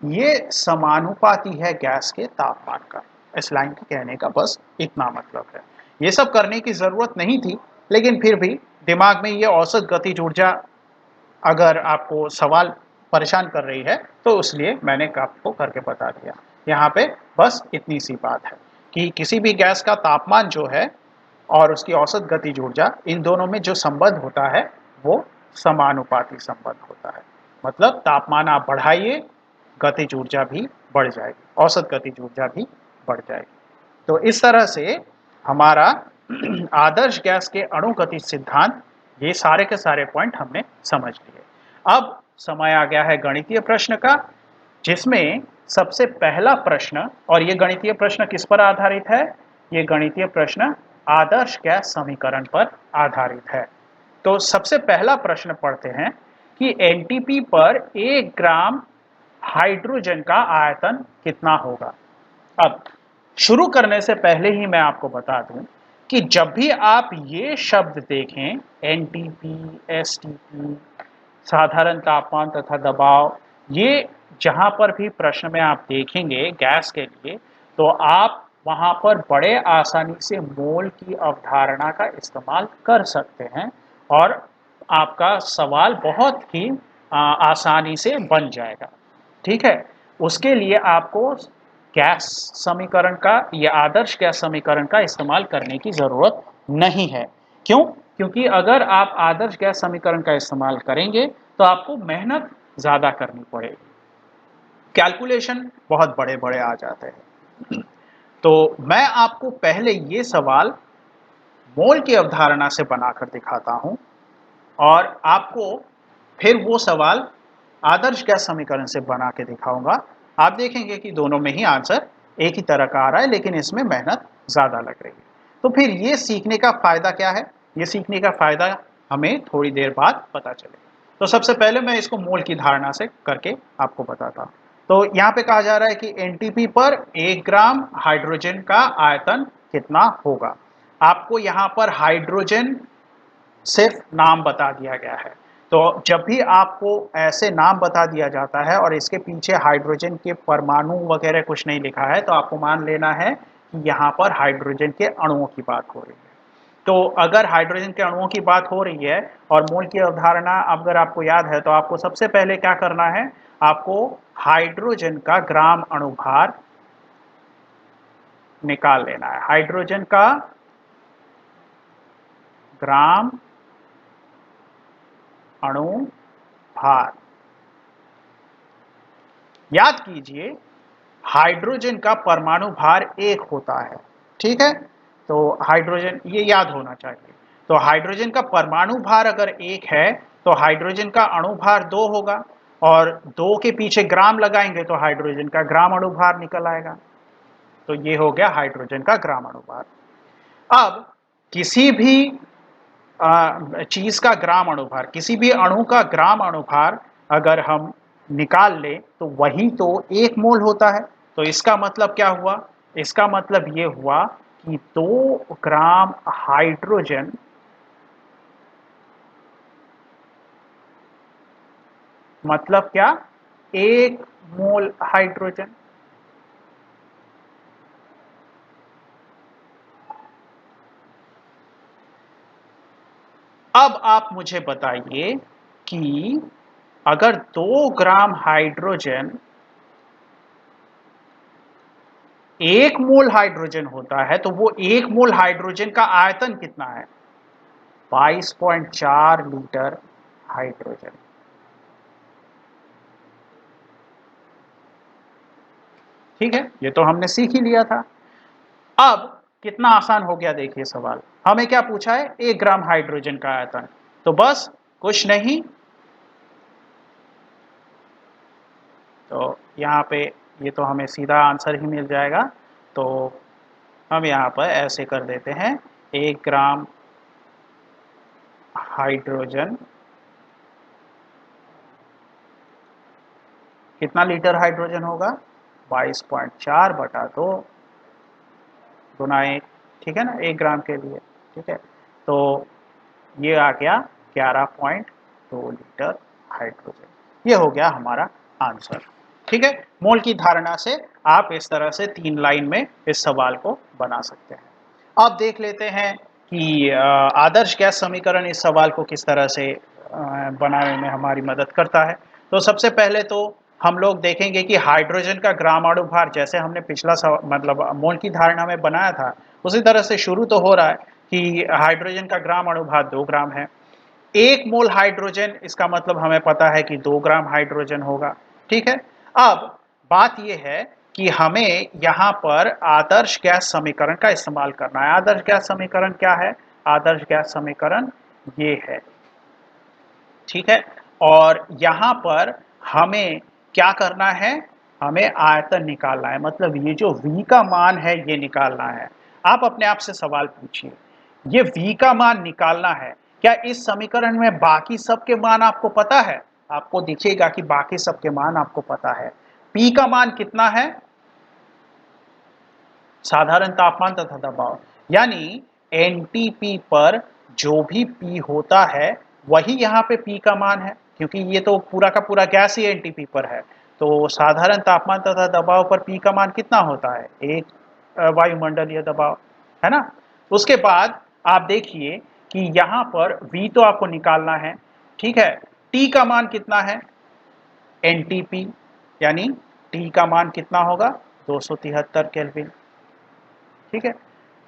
ये समानुपाती है गैस के तापमान का। इस लाइन के कहने का बस इतना मतलब है। ये सब करने की जरूरत नहीं थी, लेकिन फिर भी दिमाग में ये औसत गतिज ऊर्जा अगर आपको सवाल परेशान कर रही है तो इसलिए मैंने आपको करके बता दिया। यहाँ पे बस इतनी सी बात है कि किसी भी गैस का तापमान जो है और उसकी औसत गतिज ऊर्जा, इन दोनों में जो संबंध होता है वो समानुपाती संबंध होता है। मतलब तापमान आप बढ़ाइए, गतिज ऊर्जा भी बढ़ जाएगी, औसत गतिज ऊर्जा भी बढ़ जाएगी। तो इस तरह से हमारा आदर्श गैस के अणु गतिज सिद्धांत, ये सारे के सारे पॉइंट हमने समझ लिए। अब समय आ गया है गणितीय प्रश्न का, जिसमें सबसे पहला प्रश्न, और ये गणितीय प्रश्न किस पर आधारित है? ये गणितीय प्रश्न आदर्श गैस समीकरण पर आधारित है। तो सबसे पहला प्रश्न पढ़ते हैं कि एनटीपी पर 1 ग्राम हाइड्रोजन का आयतन कितना होगा। अब शुरू करने से पहले ही मैं आपको बता दूं कि जब भी आप ये शब्द देखें, एनटीपी, एसटीपी, साधारण तापमान तथा दबाव, ये जहां पर भी प्रश्न में आप देखेंगे गैस के लिए, तो आप वहां पर बड़े आसानी से मोल की अवधारणा का इस्तेमाल कर सकते हैं और आपका सवाल बहुत ही आसानी से बन जाएगा। ठीक है? उसके लिए आपको गैस समीकरण का या आदर्श गैस समीकरण का इस्तेमाल करने की जरूरत नहीं है। क्यों? क्योंकि अगर आप आदर्श गैस समीकरण का इस्तेमाल करेंगे तो आपको मेहनत ज्यादा करनी पड़ेगी, कैलकुलेशन बहुत बड़े बड़े आ जाते हैं। तो मैं आपको पहले ये सवाल मोल की अवधारणा से बनाकर दिखाता हूं और आपको फिर वो सवाल आदर्श गैस समीकरण से बना के दिखाऊंगा। आप देखेंगे कि दोनों में ही आंसर एक ही तरह का आ रहा है, लेकिन इसमें मेहनत ज्यादा लग रही है। तो फिर ये सीखने का फायदा क्या है? ये सीखने का फायदा हमें थोड़ी देर बाद पता चलेगा। तो सबसे पहले मैं इसको मोल की धारणा से करके आपको बताता हूं। तो यहाँ पे कहा जा रहा है कि एनटीपी पर 1 ग्राम हाइड्रोजन का आयतन कितना होगा। आपको यहाँ पर हाइड्रोजन सिर्फ नाम बता दिया गया है। तो जब भी आपको ऐसे नाम बता दिया जाता है और इसके पीछे हाइड्रोजन के परमाणु वगैरह कुछ नहीं लिखा है, तो आपको मान लेना है कि यहाँ पर हाइड्रोजन के अणुओं की बात हो रही है। तो अगर हाइड्रोजन के अणुओं की बात हो रही है और मोल की अवधारणा अगर आपको याद है, तो आपको सबसे पहले क्या करना है? आपको हाइड्रोजन का ग्राम अणुभार निकाल लेना है। हाइड्रोजन का ग्राम अणु भार, याद कीजिए हाइड्रोजन का परमाणु भार 1 होता है। ठीक है? तो हाइड्रोजन, ये याद होना चाहिए। तो हाइड्रोजन का परमाणु भार अगर 1 है तो हाइड्रोजन का अणु भार 2 होगा, और 2 के पीछे ग्राम लगाएंगे तो हाइड्रोजन का ग्राम अणु भार निकल आएगा। तो ये हो गया हाइड्रोजन का ग्राम अणु भार। अब किसी भी चीज का ग्राम अणुभार, किसी भी अणु का ग्राम अणुभार अगर हम निकाल ले तो वही तो 1 मोल होता है। तो इसका मतलब क्या हुआ? इसका मतलब ये हुआ कि 2 ग्राम हाइड्रोजन मतलब क्या? 1 मोल हाइड्रोजन। अब आप मुझे बताइए कि अगर 2 ग्राम हाइड्रोजन 1 मोल हाइड्रोजन होता है तो वो 1 मोल हाइड्रोजन का आयतन कितना है? 22.4 लीटर हाइड्रोजन। ठीक है, ये तो हमने सीख ही लिया था। अब कितना आसान हो गया देखिए सवाल। हमें क्या पूछा है? 1 ग्राम हाइड्रोजन का आयतन। तो बस कुछ नहीं, तो यहाँ पे ये तो हमें सीधा आंसर ही मिल जाएगा। तो हम यहाँ पर ऐसे कर देते हैं, 1 ग्राम हाइड्रोजन कितना लीटर हाइड्रोजन होगा? 22.4 बटा 2 गुना 1। ठीक है ना, 1 ग्राम के लिए। ठीक है, तो ये आ गया 11.2 लीटर हाइड्रोजन। ये हो गया हमारा आंसर। ठीक है, मोल की धारणा से आप इस तरह से 3 लाइन में इस सवाल को बना सकते हैं। अब देख लेते हैं कि आदर्श गैस समीकरण इस सवाल को किस तरह से बनाने में हमारी मदद करता है। तो सबसे पहले तो हम लोग देखेंगे कि हाइड्रोजन का ग्राम अणु भार, जैसे हमने पिछला मतलब मोल की धारणा में बनाया था, उसी तरह से शुरू तो हो रहा है कि हाइड्रोजन का ग्राम अणु भार 2 ग्राम है। 1 मोल हाइड्रोजन, इसका मतलब हमें पता है कि 2 ग्राम हाइड्रोजन होगा। ठीक है, अब बात यह है कि हमें यहाँ पर आदर्श गैस समीकरण का इस्तेमाल करना है। आदर्श गैस समीकरण क्या है? आदर्श गैस समीकरण ये है। ठीक है, और यहाँ पर हमें क्या करना है? हमें आयतन निकालना है, मतलब ये जो V का मान है ये निकालना है। आप अपने आप से सवाल पूछिए, ये V का मान निकालना है, क्या इस समीकरण में बाकी सबके मान आपको पता है? आपको दिखेगा कि बाकी सबके मान आपको पता है। P का मान कितना है? साधारण तापमान तथा दबाव, यानी एनटीपी पर जो भी पी होता है वही यहाँ पे पी का मान है, क्योंकि ये तो पूरा का पूरा गैस ही एनटीपी पर है। तो साधारण तापमान तथा दबाव पर पी का मान कितना होता है? एक वायुमंडलीय दबाव, है ना। उसके बाद आप देखिए कि यहाँ पर वी तो आपको निकालना है। ठीक है, टी का मान कितना है? एनटीपी, यानी टी का मान कितना होगा? 273 केल्विन। ठीक है,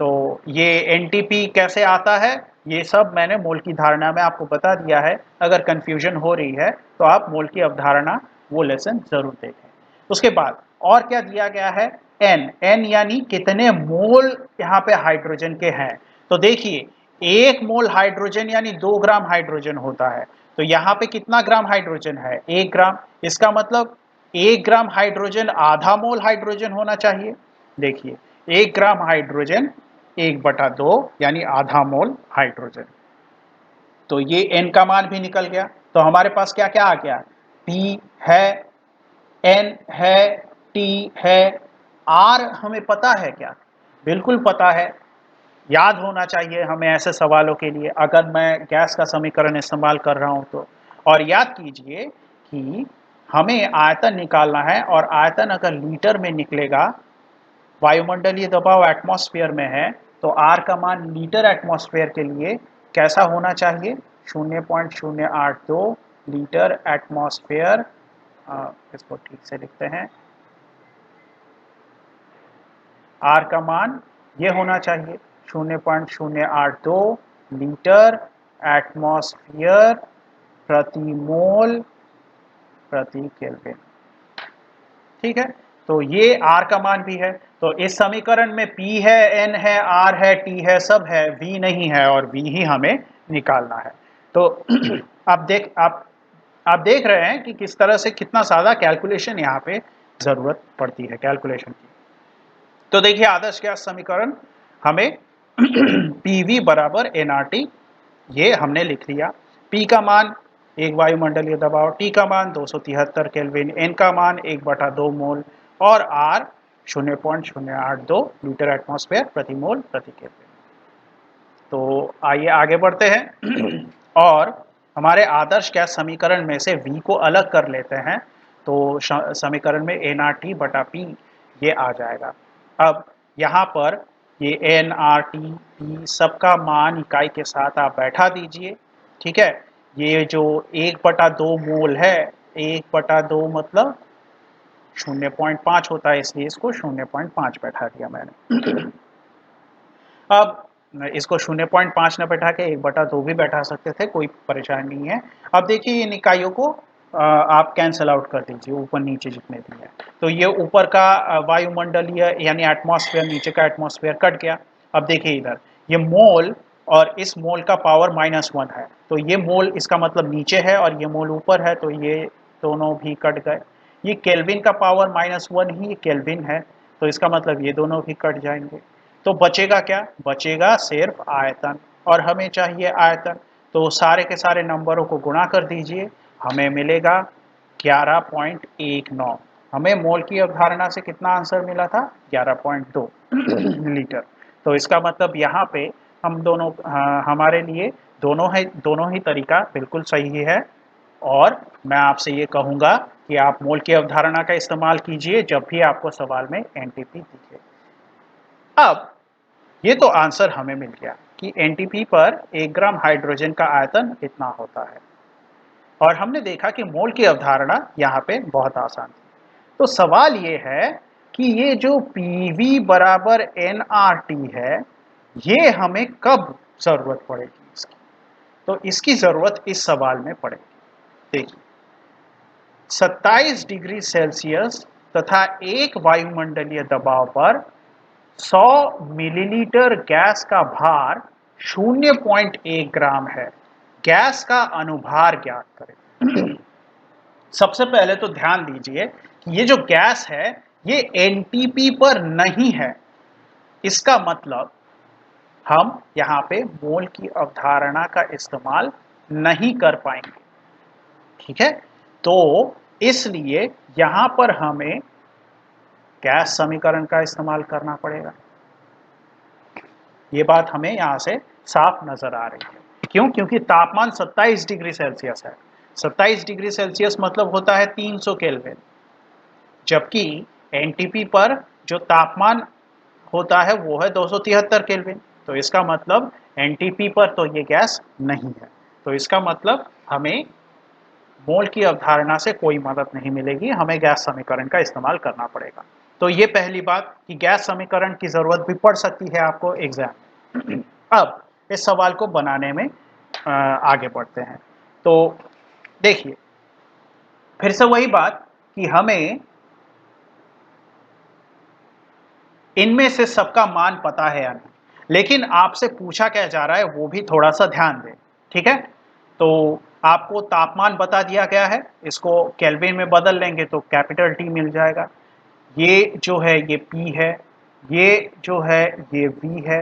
तो ये एनटीपी कैसे आता है ये सब मैंने मोल की धारणा में आपको बता दिया है। अगर कंफ्यूजन हो रही है तो आप मोल की अवधारणा वो लेसन जरूर देखें। उसके बाद और क्या दिया गया है? एन। एन यानी कितने मोल यहाँ पे हाइड्रोजन के हैं। तो देखिए, 1 मोल हाइड्रोजन यानी 2 ग्राम हाइड्रोजन होता है। तो यहाँ पे कितना ग्राम हाइड्रोजन है? 1 ग्राम। इसका मतलब 1 ग्राम हाइड्रोजन आधा मोल हाइड्रोजन होना चाहिए। देखिए, 1 ग्राम हाइड्रोजन 1/2 यानी आधा मोल हाइड्रोजन। तो ये n का मान भी निकल गया। तो हमारे पास क्या क्या आ गया? P है, N है, T है, R हमें पता है क्या? बिल्कुल पता है, याद होना चाहिए हमें ऐसे सवालों के लिए अगर मैं गैस का समीकरण इस्तेमाल कर रहा हूं तो। और याद कीजिए कि हमें आयतन निकालना है, और आयतन अगर लीटर में निकलेगा, वायुमंडलीय दबाव एटमॉस्फेयर में है, तो आर का मान लीटर एटमॉस्फेयर के लिए कैसा होना चाहिए? 0.082 लीटर एटमॉस्फेयर। इसको ठीक से लिखते हैं, आर का मान ये होना चाहिए 0.082 लीटर एटमॉस्फेयर प्रति मोल प्रति केल्विन। ठीक है, तो ये आर का मान भी है। तो इस समीकरण में पी है, एन है, आर है, टी है, सब है, वी नहीं है, और वी ही हमें निकालना है। तो आप देख रहे हैं कि किस तरह से कितना सादा कैलकुलेशन यहाँ पे जरूरत पड़ती है कैलकुलेशन की। तो देखिए, आदर्श गैस समीकरण हमें पी वी बराबर एन आर टी, ये हमने लिख लिया। पी का मान एक वायुमंडलीय दबाव, टी का मान 273 केल्विन, एन का मान 1/2 मोल और आर 0.082 लीटर एटमॉस्फेयर प्रति मोल प्रति केल्विन। तो आइए आगे बढ़ते हैं और हमारे आदर्श गैस समीकरण में से V को अलग कर लेते हैं, तो समीकरण में nRT/P ये आ जाएगा। अब यहाँ पर ये nRT/P सबका मान इकाई के साथ आप बैठा दीजिए, ठीक है। ये जो 1/2 मोल है, 1/2 मतलब 0.5 होता है, इसलिए इसको 0.5 बैठा दिया मैंने। अब इसको 0.5 न बैठा के 1/2 भी बैठा सकते थे, कोई परेशानी नहीं है। अब देखिए इन इकाइयों को आप कैंसल आउट कर दीजिए, ऊपर नीचे जितने भी हैं। तो ये ऊपर का वायुमंडलीय यानी एटमॉस्फेयर, नीचे का एटमॉस्फेयर कट गया। अब देखिए इधर ये मोल और इस मोल का पावर -1 है, तो ये मोल इसका मतलब नीचे है और ये मोल ऊपर है, तो ये दोनों भी कट गए। ये केल्विन का पावर -1 ही केल्विन है, तो इसका मतलब ये दोनों भी कट जाएंगे। तो बचेगा क्या? बचेगा सिर्फ आयतन, और हमें चाहिए आयतन। तो सारे के सारे नंबरों को गुणा कर दीजिए, हमें मिलेगा 11.19। हमें मोल की अवधारणा से कितना आंसर मिला था? 11.2 लीटर। तो इसका मतलब यहाँ पे हम दोनों हमारे लिए दोनों ही तरीका बिल्कुल सही है। और मैं आपसे ये कहूँगा कि आप मोल की अवधारणा का इस्तेमाल कीजिए जब भी आपको सवाल में एनटीपी दिखे। अब ये तो आंसर हमें मिल गया कि एनटीपी पर 1 ग्राम हाइड्रोजन का आयतन इतना होता है, और हमने देखा कि मोल की अवधारणा यहाँ पे बहुत आसान थी। तो सवाल ये है कि ये जो पीवी बराबर एनआरटी है, ये हमें कब जरूरत पड़ेगी इसकी? तो इसकी जरूरत इस सवाल में पड़ेगी। देखिए 27 डिग्री सेल्सियस तथा 1 वायुमंडलीय दबाव पर 100 मिलीलीटर गैस का भार 0.1 ग्राम है। गैस का अनुभार ज्ञात करें। सबसे पहले तो ध्यान दीजिए कि ये जो गैस है ये एनटीपी पर नहीं है। इसका मतलब हम यहाँ पे मोल की अवधारणा का इस्तेमाल नहीं कर पाएंगे, ठीक है। तो इसलिए यहाँ पर हमें गैस समीकरण का इस्तेमाल करना पड़ेगा। ये बात हमें यहाँ से साफ नजर आ रही है। क्यों? क्योंकि तापमान 27 डिग्री सेल्सियस है। 27 डिग्री सेल्सियस मतलब होता है 300 केल्विन, जबकि एनटीपी पर जो तापमान होता है वो है 273 केल्विन। तो इसका मतलब एनटीपी पर तो ये गैस नहीं है। तो इसका मतलब हमें मोल की अवधारणा से कोई मदद नहीं मिलेगी, हमें गैस समीकरण का इस्तेमाल करना पड़ेगा। तो ये पहली बात कि गैस समीकरण की जरूरत भी पड़ सकती है आपको एग्जाम में। अब इस सवाल को बनाने में आगे बढ़ते हैं। तो देखिए फिर से वही बात कि हमें इनमें से सबका मान पता है या नहीं, लेकिन आपसे पूछा क्या जा रहा है वो भी थोड़ा सा ध्यान दें, ठीक है। तो आपको तापमान बता दिया गया है, इसको केल्विन में बदल लेंगे तो कैपिटल टी मिल जाएगा। ये जो है ये P है, ये जो है ये V है।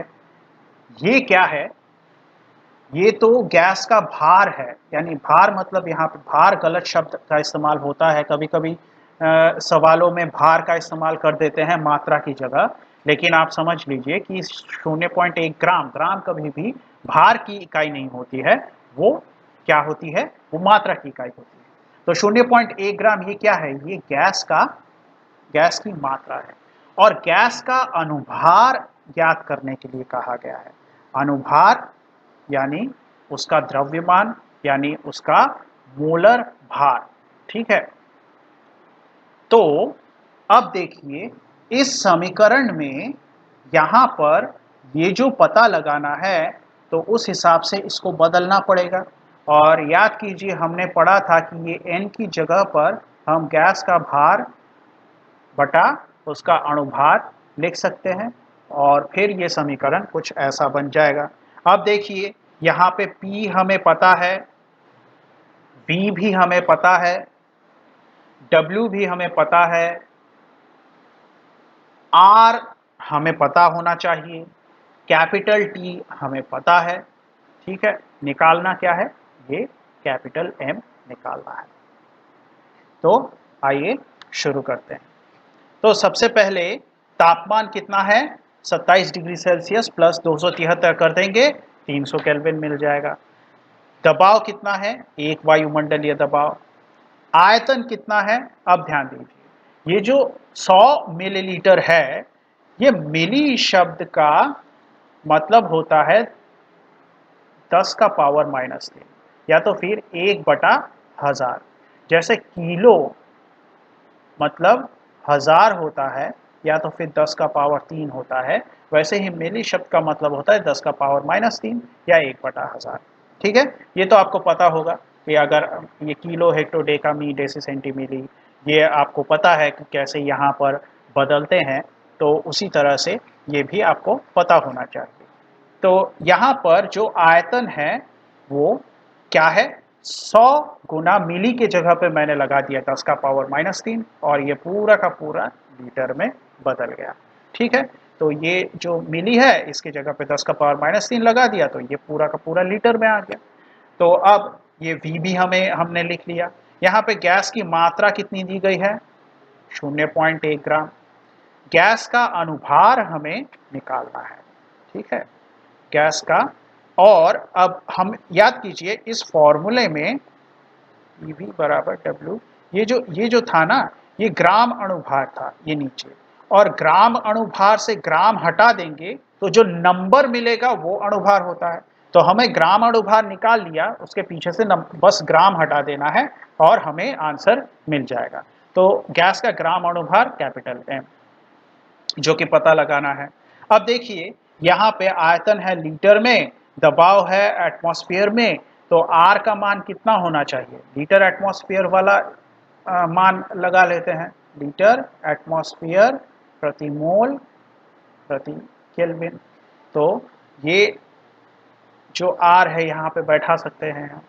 ये क्या है? ये तो गैस का भार है, यानी भार मतलब यहाँ पे भार गलत शब्द का इस्तेमाल होता है, कभी कभी सवालों में भार का इस्तेमाल कर देते हैं मात्रा की जगह। लेकिन आप समझ लीजिए कि 0.1 ग्राम, ग्राम कभी भी भार की इकाई नहीं होती है, वो क्या होती है? वो मात्रा की इकाई होती है। तो 0.1 ग्राम ये क्या है? ये गैस की मात्रा है। और गैस का अनुभार ज्ञात करने के लिए कहा गया है। अनुभार यानी उसका द्रव्यमान, यानी उसका मोलर भार, ठीक है। तो अब देखिए इस समीकरण में यहां पर ये जो पता लगाना है, तो उस हिसाब से इसको बदलना पड़ेगा। और याद कीजिए हमने पढ़ा था कि ये n की जगह पर हम गैस का भार बटा उसका अणुभार लिख सकते हैं, और फिर ये समीकरण कुछ ऐसा बन जाएगा। अब देखिए यहाँ पे P हमें पता है, V भी हमें पता है, W भी हमें पता है, R हमें पता होना चाहिए, कैपिटल T हमें पता है, ठीक है। निकालना क्या है? ये कैपिटल एम निकालना है। तो आइए शुरू करते हैं। तो सबसे पहले तापमान कितना है, 27 डिग्री सेल्सियस प्लस 273 कर देंगे, 300 केल्विन मिल जाएगा। दबाव कितना है, एक वायुमंडलीय दबाव। आयतन कितना है, अब ध्यान दीजिए, ये जो 100 मिलीलीटर है, ये मिली शब्द का मतलब होता है 10 का पावर -3 या तो फिर 1/1000। जैसे किलो मतलब 1000 होता है या तो फिर 10 का पावर 3 होता है, वैसे ही मिली शब्द का मतलब होता है 10 का पावर -3 या 1/1000। ठीक है, ये तो आपको पता होगा कि अगर ये किलो, हेक्टो, डेका, मी, डेसी, सेंटीमिली, ये आपको पता है कि कैसे यहाँ पर बदलते हैं, तो उसी तरह से ये भी आपको पता होना चाहिए। तो यहाँ पर जो आयतन है वो क्या है, 100 गुना मिली के जगह पे मैंने लगा दिया 10 का पावर -3 और ये पूरा का पूरा लीटर में बदल गया। ठीक है, तो ये जो मिली है इसके जगह पे 10 का पावर -3 लगा दिया तो ये पूरा का पूरा लीटर में आ गया। तो अब ये V भी हमने लिख लिया। यहाँ पे गैस की मात्रा कितनी दी गई है, 0.1 ग्राम। गैस का अनुभार हमें निकालना है। ठीक है, गैस का। और अब हम याद कीजिए इस फॉर्मूले में EV बराबर W, ये जो था ना, ये ग्राम अणुभार था, ये नीचे, और ग्राम अणुभार से ग्राम हटा देंगे तो जो नंबर मिलेगा वो अणुभार होता है। तो हमें ग्राम अणुभार निकाल लिया, उसके पीछे से बस ग्राम हटा देना है और हमें आंसर मिल जाएगा। तो गैस का ग्राम अणुभार कैपिटल M, जो कि पता लगाना है। अब देखिए यहाँ पे आयतन है लीटर में, दबाव है एटमॉस्फेयर में, तो R का मान कितना होना चाहिए, लीटर एटमॉस्फेयर वाला मान लगा लेते हैं, लीटर एटमॉस्फेयर प्रति मोल प्रति केल्विन। तो ये जो R है यहाँ पे बैठा सकते हैं हम।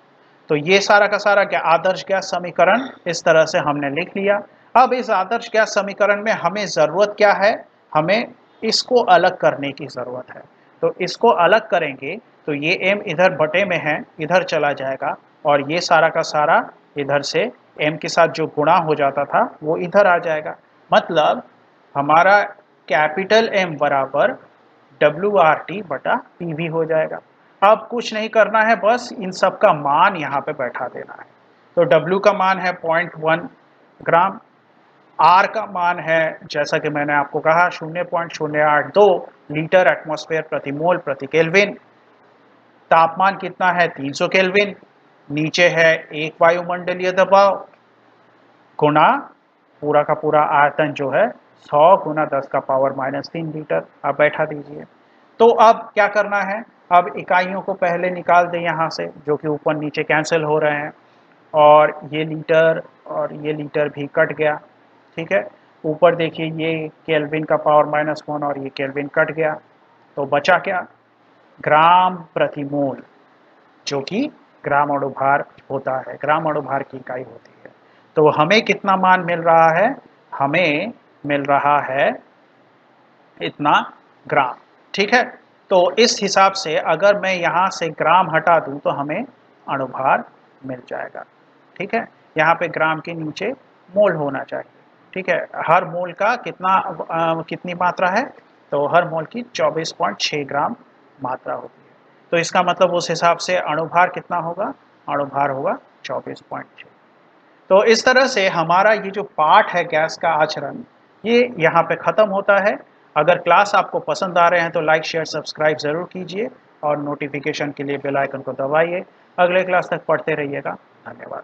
तो ये सारा का सारा क्या आदर्श गैस समीकरण इस तरह से हमने लिख लिया। अब इस आदर्श गैस समीकरण में हमें ज़रूरत क्या है, हमें इसको अलग करने की ज़रूरत है। तो इसको अलग करेंगे तो ये m इधर बटे में है, इधर चला जाएगा, और ये सारा का सारा इधर से m के साथ जो गुणा हो जाता था वो इधर आ जाएगा। मतलब हमारा कैपिटल M बराबर WRT बटा PV हो जाएगा। अब कुछ नहीं करना है, बस इन सब का मान यहाँ पे बैठा देना है। तो W का मान है 0.1 ग्राम, R का मान है जैसा कि मैंने आपको कहा 0.082 लीटर एटमॉस्फेयर प्रति मोल प्रति केल्विन। तापमान कितना है, 300 केल्विन। नीचे है एक वायुमंडलीय दबाव गुना पूरा का पूरा आयतन जो है 100 गुना 10 का पावर -3 लीटर। अब बैठा दीजिए। तो अब क्या करना है, अब इकाइयों को पहले निकाल दें यहाँ से, जो कि ऊपर नीचे कैंसिल हो रहे हैं, और ये लीटर और ये लीटर भी कट गया। ठीक है, ऊपर देखिए ये केल्विन का पावर -1 और ये केल्विन कट गया, तो बचा क्या, ग्राम प्रति मोल, जो कि ग्राम अणुभार होता है, ग्राम अणुभार की इकाई होती है। तो हमें कितना मान मिल रहा है, हमें मिल रहा है इतना ग्राम। ठीक है, तो इस हिसाब से अगर मैं यहाँ से ग्राम हटा दूँ तो हमें अणुभार मिल जाएगा। ठीक है, यहाँ पे ग्राम के नीचे मोल होना चाहिए। ठीक है, हर मोल का कितनी मात्रा है, तो हर मोल की 24.6 ग्राम मात्रा होती है। तो इसका मतलब उस हिसाब से अणुभार कितना होगा, अणुभार होगा 24.6। तो इस तरह से हमारा ये जो पाठ है गैस का आचरण, ये यहाँ पे ख़त्म होता है। अगर क्लास आपको पसंद आ रहे हैं तो लाइक शेयर सब्सक्राइब ज़रूर कीजिए और नोटिफिकेशन के लिए बेल आइकन को दबाइए। अगले क्लास तक पढ़ते रहिएगा। धन्यवाद।